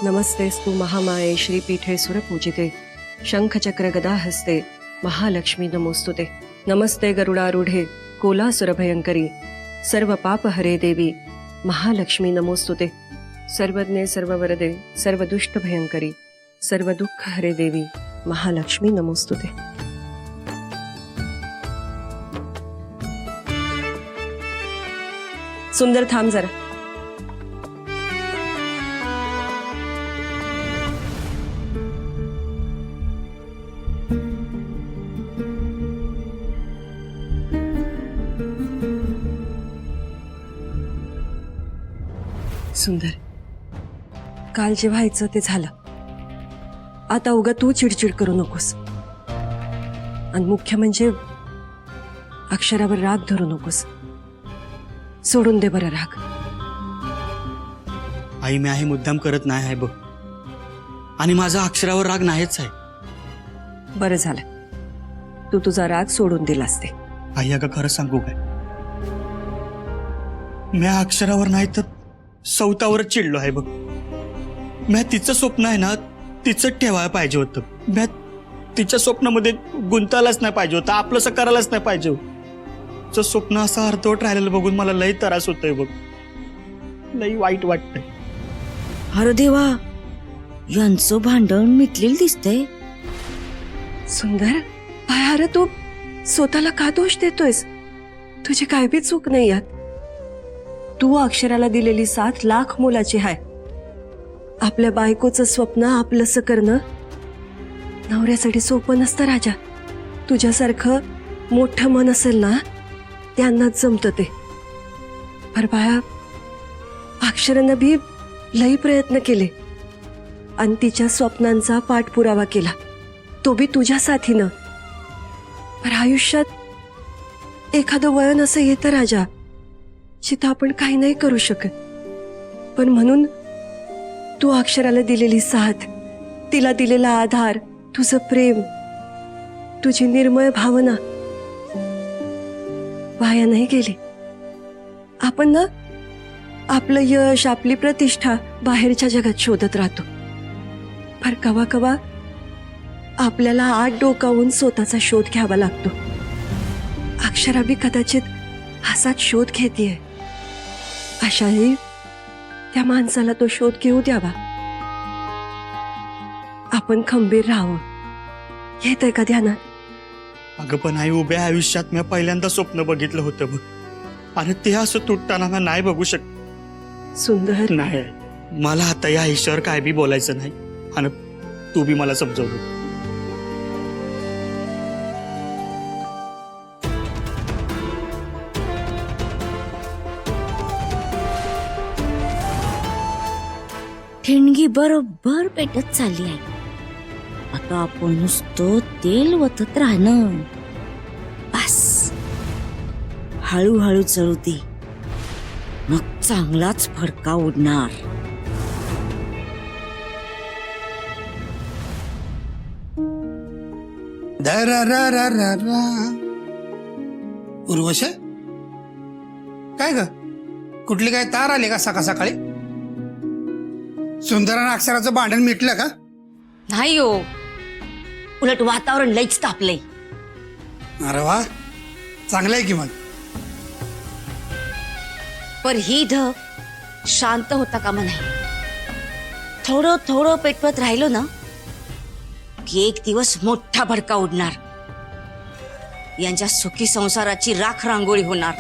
नमस्तेस्तु महामाये श्रीपीठे सुरपूजिते शंखचक्र गदा हस्ते महालक्ष्मी नमोस्तुते। नमस्ते गरुडारूढे कोलासुरभयंकरी सर्व पाप हरे देवी महालक्ष्मी नमोस्तुते। सर्वज्ञे सर्ववरदे सर्वदुष्ट भयंकरी सर्व दुःख हरे देवी महालक्ष्मी नमोस्तुते। सुंदर थांब जरा। सुंदर, काल जे व्हायचं ते झालं। आता उगा तू चिडचिड करू नकोस आणि मुख्य म्हणजे अक्षरावर राग धरू नकोस। सोडून दे बरं राग। आई मी आहे मुद्दाम करत नाही आहे बघ, आणि माझा अक्षरावर राग नाहीच आहे। बरं झालं तू तुझा राग सोडून दिलास ते। आई अगं खरं सांगू काय, मी अक्षरावर नाही तर सौतावरच चिडलो आहे बघ। मी तिचं स्वप्न आहे ना तिचं ठेवायला पाहिजे होतं। मी तिच्या स्वप्नामध्ये गुंतायलाच नाही पाहिजे होतं, आपलंसं करायलाच नाही पाहिजे होतं। स्वप्न असं अर्धवट राहिलेलं बघून मला लई त्रास होतोय बघ, लई वाईट वाटतंय। अरे देवा, यांचं भांडण मिटलेलं दिसतंय। सुंदर अरे तू स्वतःला का दोष देतोयस? तुझी काय बी चूक नाही यात। तू अक्षराला दिलेली 7 लाख मोलाची आहे। आपल्या बायकोचं स्वप्न आपलंसं करणं नवऱ्यासाठी सोपं नसतं राजा। तुझ्यासारखं मोठं मन असेल ना त्यांनाच जमतं ते। पर बाया, अक्षरानं बी लई प्रयत्न केले आणि तिच्या स्वप्नांचा पाठपुरावा केला, तो बी तुझ्या साथीनं। पर आयुष्यात एखादं वळण असं येतं राजा जिथं आपण काही नाही करू शकत। पण म्हणून तू अक्षराला दिलेली साथ, तिला दिलेला आधार, तुझं प्रेम, तुझी निर्मळ भावना वाया नाही गेली। आपण ना आपलं यश, आपली प्रतिष्ठा बाहेरच्या जगात शोधत राहतो, पर कवा कवा आपल्याला आत डोकावून स्वतःचा शोध घ्यावा लागतो। अक्षरा बी कदाचित असाच शोध घेतेय। अशाही त्या माणसाला तो शोध घेऊ द्यावा। आपण खंबीर राहावं, येतंय का ध्यानात? अगं पण आई, उभ्या आयुष्यात मी पहिल्यांदा स्वप्न बघितलं होतं बघ, आणि ते असं तुटताना मी नाही बघू शकत। सुंदर नाही, मला आता या आयुष्यावर काय बी बोलायचं नाही, आणि तू बी मला समजवलं। ठिणगी बरोबर पेटत चालली आहे। आता आपण नुसतं तेल वतत राहणं बस। हळूहळू चळू दे, मग चांगलाच फडका उडणार। उर्वश, काय ग, कुठली काय तार आली का सकाळ सकाळी? सुंदरानं अक्षराचं भांडण मिटलं का? नाही हो, उलट वातावरण लईच तापलंय। अरे वा, चांगलं आहे की मग। पर ही ढग शांत होता कामा नाही। थोडं थोडं पेटवत राहिलो ना की एक दिवस मोठा भडका उडणार। यांच्या सुखी संसाराची राख रांगोळी होणार।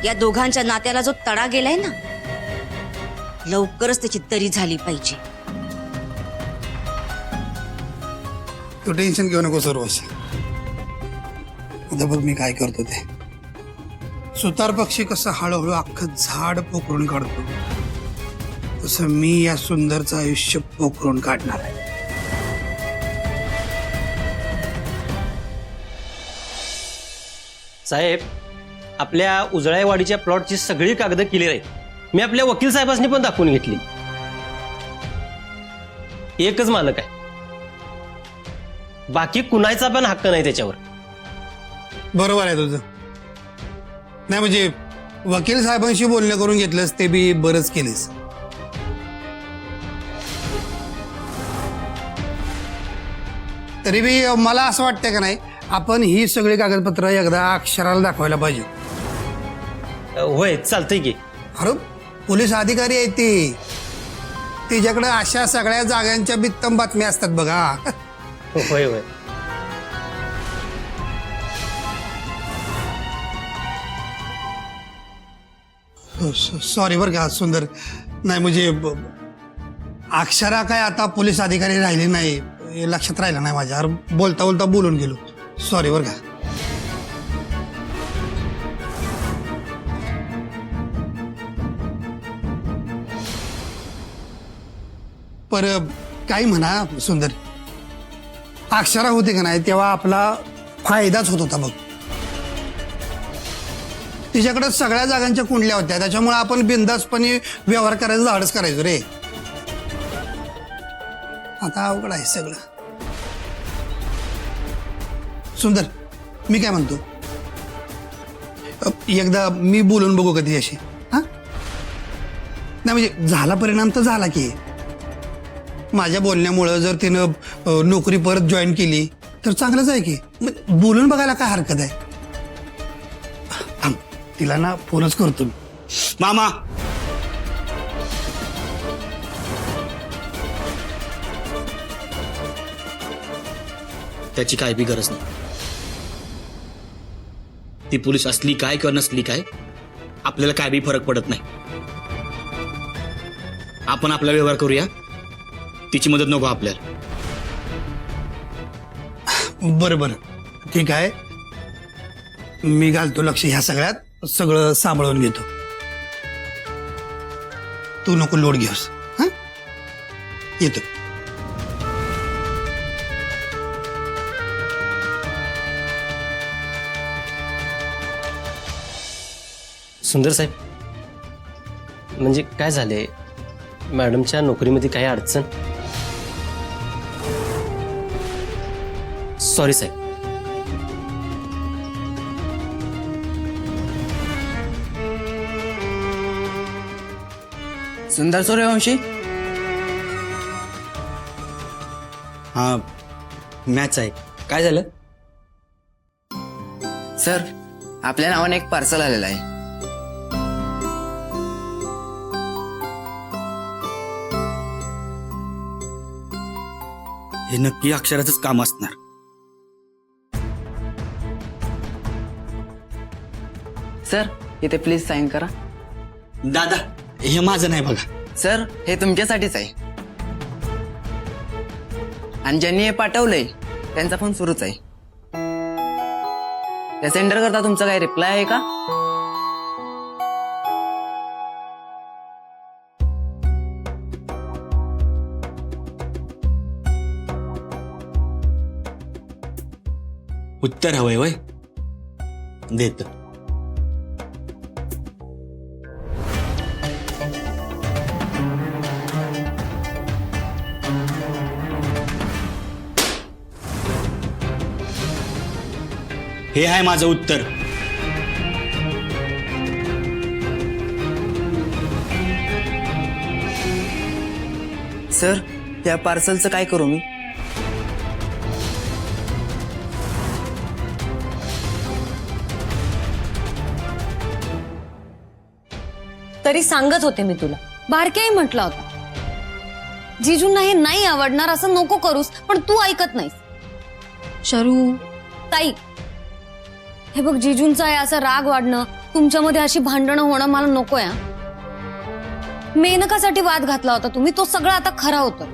या दोघांच्या नात्याला जो तडा गेलाय ना, लवकरच त्याची तरी झाली पाहिजे। तू टेन्शन घेऊ नको उर्वश। आता बघ मी काय करतो ते। सुतार पक्षी कसं हळूहळू अख्खं झाड पोखरून काढतो, तसं मी या सुंदरचं आयुष्य पोखरून काढणार आहे। साहेब, आपल्या उजळाईवाडीच्या प्लॉटची सगळी कागद क्लिअर आहेत। मी आपल्या वकील साहेबांनी पण दाखवून घेतली। एकच मालक आहे, बाकी कुणाचा पण हक्क नाही त्याच्यावर। बरोबर आहे तुझं। नाही म्हणजे वकील साहेबांशी बोलणं करून घेतलंस ते बी बरंच केलेस। तरी बी मला असं वाटतंय का नाही, आपण ही सगळी कागदपत्र एकदा अक्षराला दाखवायला पाहिजे. होय चालतंय की. अरे पोलीस अधिकारी आहेत ती, तिच्याकडे अशा सगळ्या जागांच्या बित्तम बातम्या असतात बघा. होय होय. सॉरी बरं का सुंदर. नाही म्हणजे अक्षरा काय आता पोलीस अधिकारी राहिली नाही, हे लक्षात राहिलं नाही माझ्या. अरे बोलता बोलता बोलून गेलो. सॉरी बरं का. पर काही म्हणा सुंदर, अक्षरा होती का नाही तेव्हा आपला फायदाच होत होता बघ. तिच्याकडे सगळ्या जागांच्या कुंडल्या होत्या, त्याच्यामुळे आपण बिनधास्तपणे व्यवहार करायचं धाडस करायचो रे. आता अवघड आहे सगळं. सुंदर मी काय म्हणतो, एकदा मी बोलून बघू कधी अशी. हा नाही म्हणजे झाला परिणाम तर झाला की. माझ्या बोलण्यामुळं जर तिनं नोकरी परत जॉईन केली तर चांगलंच आहे की. बोलून बघायला काय हरकत आहे. थांब, तिला ना फोनच करतो मी. मामा त्याची काय बी गरज नाही. ती पोलीस असली काय किंवा नसली काय आपल्याला काय बी फरक पडत नाही. आपण आपला व्यवहार करूया, तिची मदत नको आपल्याला. बरं बरं ठीक आहे, मी घालतो लक्ष ह्या सगळ्यात, सगळं सांभाळून घेतो. तू नको लोड घेऊस. हा येतो. सुंदर साहेब, म्हणजे काय झाले, मॅडमच्या नोकरीमध्ये काही अडचण? सॉरी साहेब. सुंदर सूर्यवंशी, हा मॅच आहे. काय झालं? सर आपल्या नावाने एक पार्सल आलेलं आहे. हे नक्की अक्षराचंच काम असणार. सर इथे प्लीज साईन करा. दादा हे माझं नाही बघा. सर हे तुमच्यासाठीच आहे, आणि ज्यांनी हे पाठवलंय त्यांचा फोन सुरूच आहे. त्या सेंडर करता तुमचा काही रिप्लाय आहे का? उत्तर हवंय वय देत. हे आहे माझं उत्तर. सर त्या पार्सलचं काय करू मी? तरी सांगत होते मी तुला, बारक्याही म्हटला होता, जिजूंना हे नाही आवडणार असं नको करूस, पण तू ऐकत नाहीस. शरू ताई, हे बघ, जिजूंचा आहे असं राग वाढणं, तुमच्यामध्ये अशी भांडणं होणं मला नकोय. मेनकासाठी वाद घातला होता तुम्ही, तो सगळं आता खरा होतं.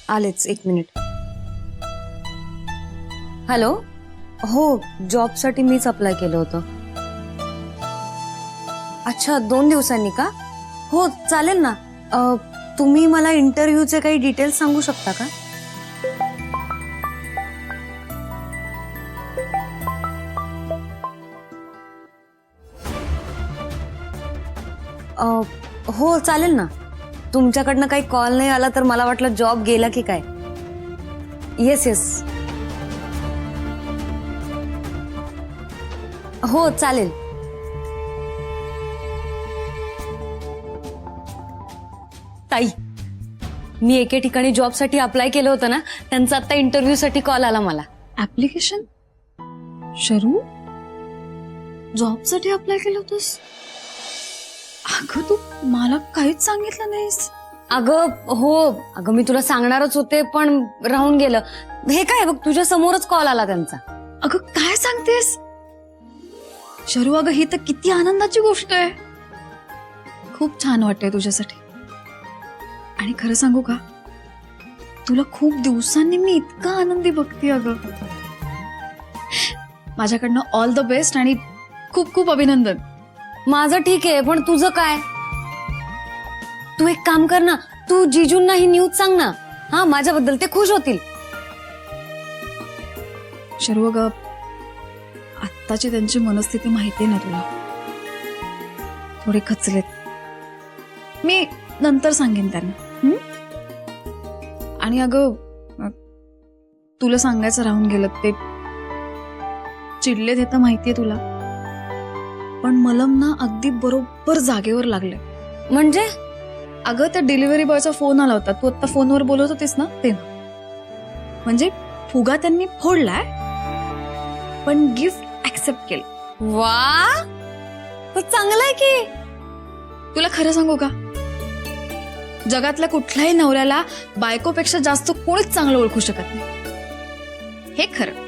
आलेच, एक मिनिट. हॅलो, हो जॉबसाठी मीच अप्लाय केलं होतं. अच्छा 2 दिवसांनी का? हो चालेल ना. तुम्ही मला इंटरव्ह्यूचे काही डिटेल्स सांगू शकता का? हो चालेल ना. तुमच्याकडनं काही कॉल नाही आला तर मला वाटलं जॉब गेला की काय. येस येस, हो चालेल. ताई, मी एके ठिकाणी जॉबसाठी अप्लाय केलं होतं ना, त्यांचा आता इंटरव्ह्यूसाठी कॉल आला मला. ऍप्लिकेशन? शरू, जॉबसाठी अप्लाय केलं होतंस? अगं तू मला काहीच सांगितलं नाहीस. अगं हो, अगं मी तुला सांगणारच होते पण राहून गेलं. हे काय बघ, तुझ्या समोरच कॉल आला त्यांचा. अगं काय सांगतेस शरू? अगं ही तर किती आनंदाची गोष्ट आहे. खूप छान वाटतंय तुझ्यासाठी. आणि खरं सांगू का, तुला खूप दिवसांनी मी इतका आनंदी बघते. अगं माझ्याकडनं ऑल द बेस्ट आणि खूप खूप अभिनंदन. माझं ठीक आहे, पण तुझं काय? तू एक काम कर ना, तू जिजूंना ही न्यूज सांग ना. हा, माझ्याबद्दल ते खुश होतील. शरू अगं, आत्ताची त्यांची मनस्थिती माहिती आहे ना तुला, थोडे खचलेत. मी नंतर सांगेन त्यांना. आणि अगं तुला सांगायचं राहून गेलं, ते चिडलेत हे तर माहितीये तुला, पण मलम ना अगदी बरोबर जागेवर लागले. म्हणजे अगं त्या डिलिव्हरी बॉयचा फोन आला होता, तू आता फोनवर बोलत होतीस ना तेव्हा. म्हणजे फुगा त्यांनी फोडलाय पण गिफ्ट ऍक्सेप्ट केलं. वा, तर चांगलं आहे की. तुला खरं सांगू का, जगातल्या कुठल्याही नवऱ्याला बायकोपेक्षा जास्त कोणीच चांगलं ओळखू शकत नाही, हे खरं.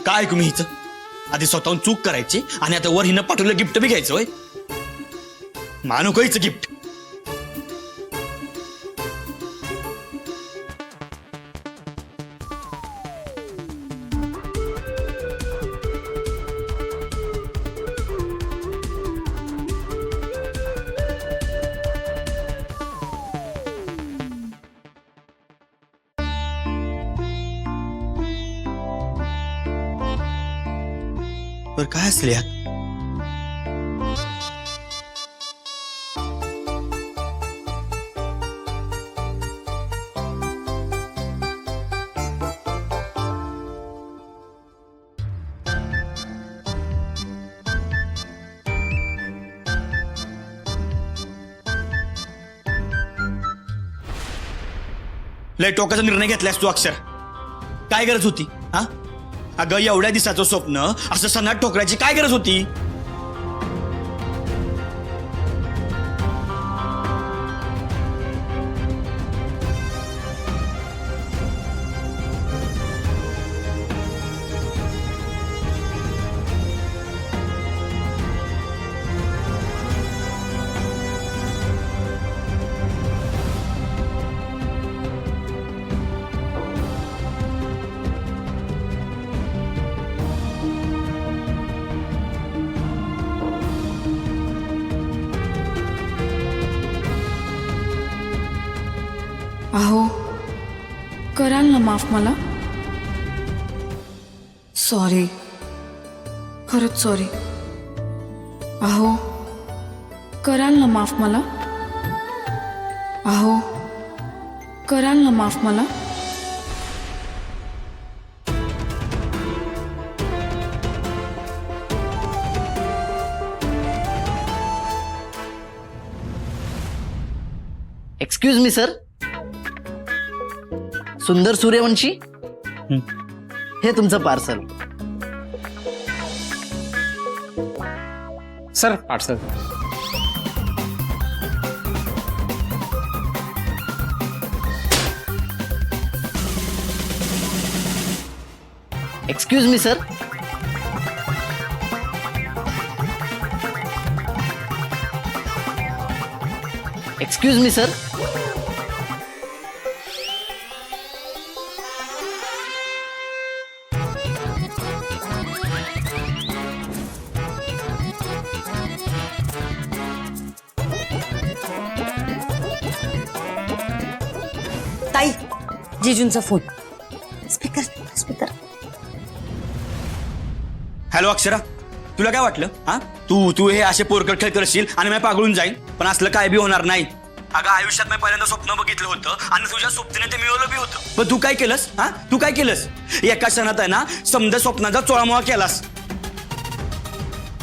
काय तुम्ही हिचं आधी स्वतःहून चूक करायची आणि आता वर हिनं पाठवलं गिफ्ट बी घ्यायचं होय. मानू का हिचं गिफ्ट? बरं काय असेल यात? लय टोकाचा निर्णय घेतलास तू अक्षर. काय गरज होती? हा, अगं एवढ्या दिवसाचं स्वप्न असं सनाट ठोकरायची काय गरज होती? अहो, कराल ना माफ मला? सॉरी, खरंच सॉरी. अहो, कराल ना माफ मला? अहो, कराल ना माफ मला? एक्सक्यूज मी सर, सुंदर सूर्यवंशी, हे तुमचं parcel. Sir parcel. Excuse me sir, excuse me sir, ताई, जिजूंचा phone. Speaker speaker. Hello Akshara, तुला काय वाटलं हा तू हे असे पोरकट खेळ करशील आणि मी पागळून जाईन पण असलं काय बी होणार नाही अगं आयुष्यात मी पहिल्यांदा स्वप्न बघितलं होतं आणि तुझ्या सोबतीने ते मिळवलं बी होतं पण तू काय केलंस हा तू काय केलंस एका क्षणात आहे ना समजा स्वप्नाचा चोळामोळा केलास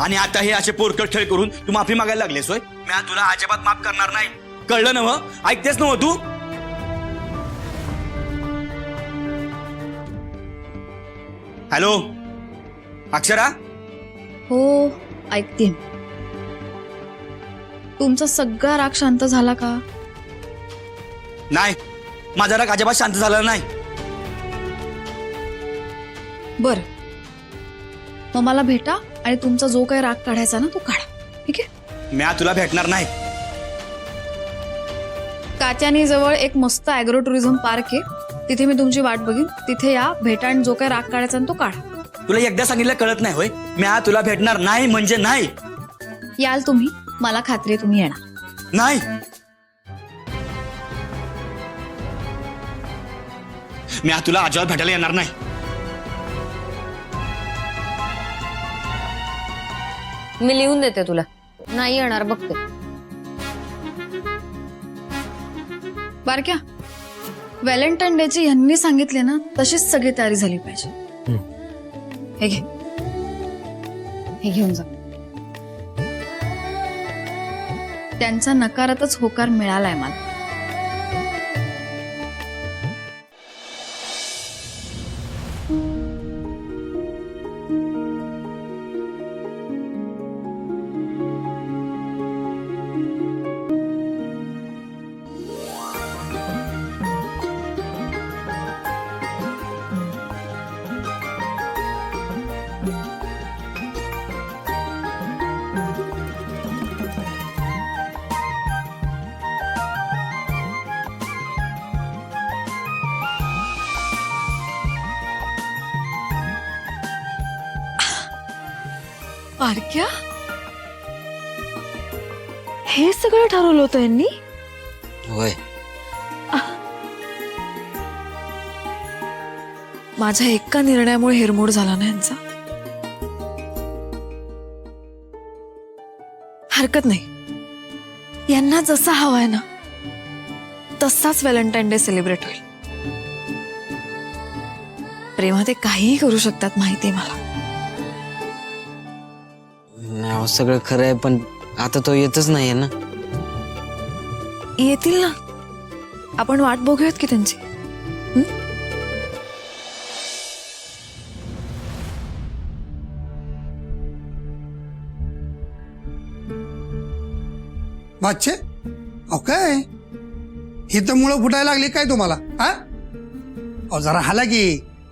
आणि आता हे असे पोरकट खेळ करून तू माफी मागायला लागलेस होय मी तुला अजिबात माफ करणार नाही कळलं ना ऐकतेस ना तू हॅलो अक्षरा हो ऐकते. तुमचा सगळा राग शांत झाला का? नाही माझा राग अजिबात शांत झाला नाही बर, मग मला भेटा आणि तुमचा जो काही राग काढायचा ना तो काढा. ठीक आहे. मी तुला भेटणार नाही. कात्यानी जवळ एक मस्त ॲग्रो टुरिझम पार्क आहे, तिथे मी तुमची वाट बघीन. तिथे या, भेटा आणि जो काही राग काढायचा ना तो काढा. तुला एकदा सांगितलं कळत नाही होय मी तुला भेटणार नाही म्हणजे नाही. याल तुम्ही, मला खात्री आहे तुम्ही येणार. नाही मी तुला अजिबात भेटायला येणार नाही. मी लिहून देते तुला. नाही येणार बघते. बारक्या, व्हॅलेंटाईन डेची यांनी सांगितले ना तशीच सगळी तयारी झाली पाहिजे. हे घे, हे घेऊन जा. त्यांचा नकारातच होकार मिळालाय मला. बारक्या, हे सगळं ठरवलं होतं यांनी? होय. माझ्या एका निर्णयामुळे हिरमोड झाला ना यांचा. हरकत नाही, यांना जसा हवाय ना तसाच व्हॅलेंटाईन डे सेलिब्रेट होईल. प्रेमा ते काहीही करू शकतात माहितीये मला. अहो, सगळं खरं आहे पण आता तो येतच नाहीये ना. येतील ना, आपण वाट बघूयात की त्यांची. बादशे काय ही तर मुळं फुटायला लागली काय तुम्हाला? हा अहो जरा हाला की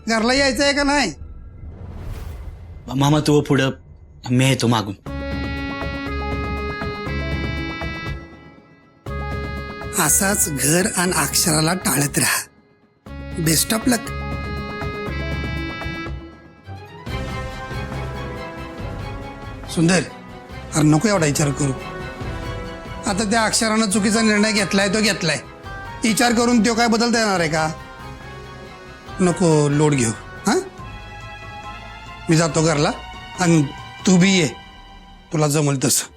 घरला यायचं आहे का नाही? मामा तू पुढं मी येतो मागून. असाच घर आणि अक्षराला टाळत राहा. बेस्ट ऑफ लक. सुंदर, अरे नको एवढा विचार करू. आता त्या अक्षरानं चुकीचा निर्णय घेतलाय तो घेतलाय. विचार करून तो काय बदलता येणार आहे का? नको लोड घेऊ. हा मी जातो घरला आणि तू बी ये, तुला जमल तसं.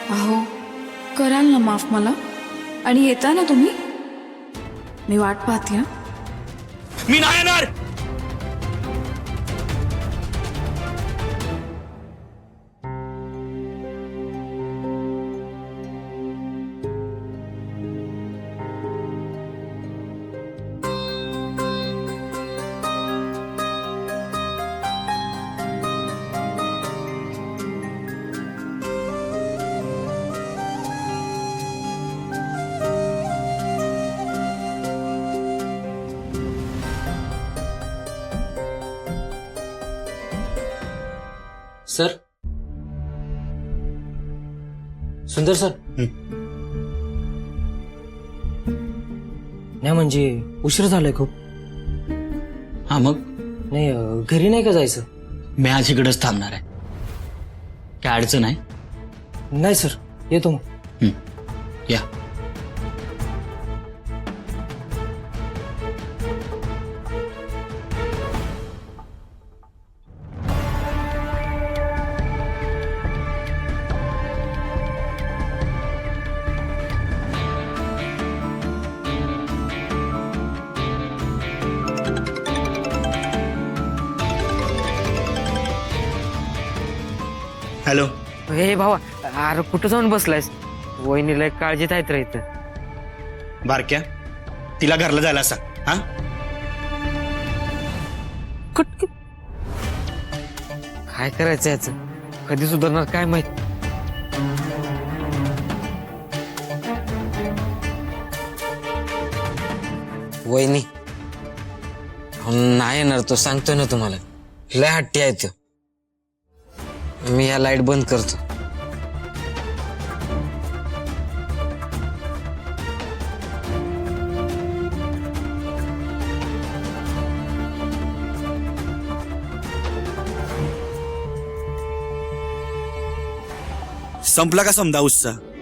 अहो, कराल ना माफ मला? आणि येता ना तुम्ही? मी वाट पाहते. मी नाही येणार. सर सुंदर सर नाही म्हणजे उशीर झालाय खूप. हा मग नाही घरी नाही का जायचं? मी आज इकडेच थांबणार आहे. काय अडचण आहे? नाही सर येतो मग. या. हॅलो. हे भावा, अरे कुठं जाऊन बसलायस? वहिनीला एक काळजीत आहेत रे इथं. बारक्या, तिला घरला जायला सांग. हा काय करायचं याचं? कधी सुधारणार काय माहित. वहिनी नाही येणार तो, सांगतोय ना तुम्हाला. लय हट्टी आहे तो. मी या लाईट बंद करतो. संपला का समजा उत्साह?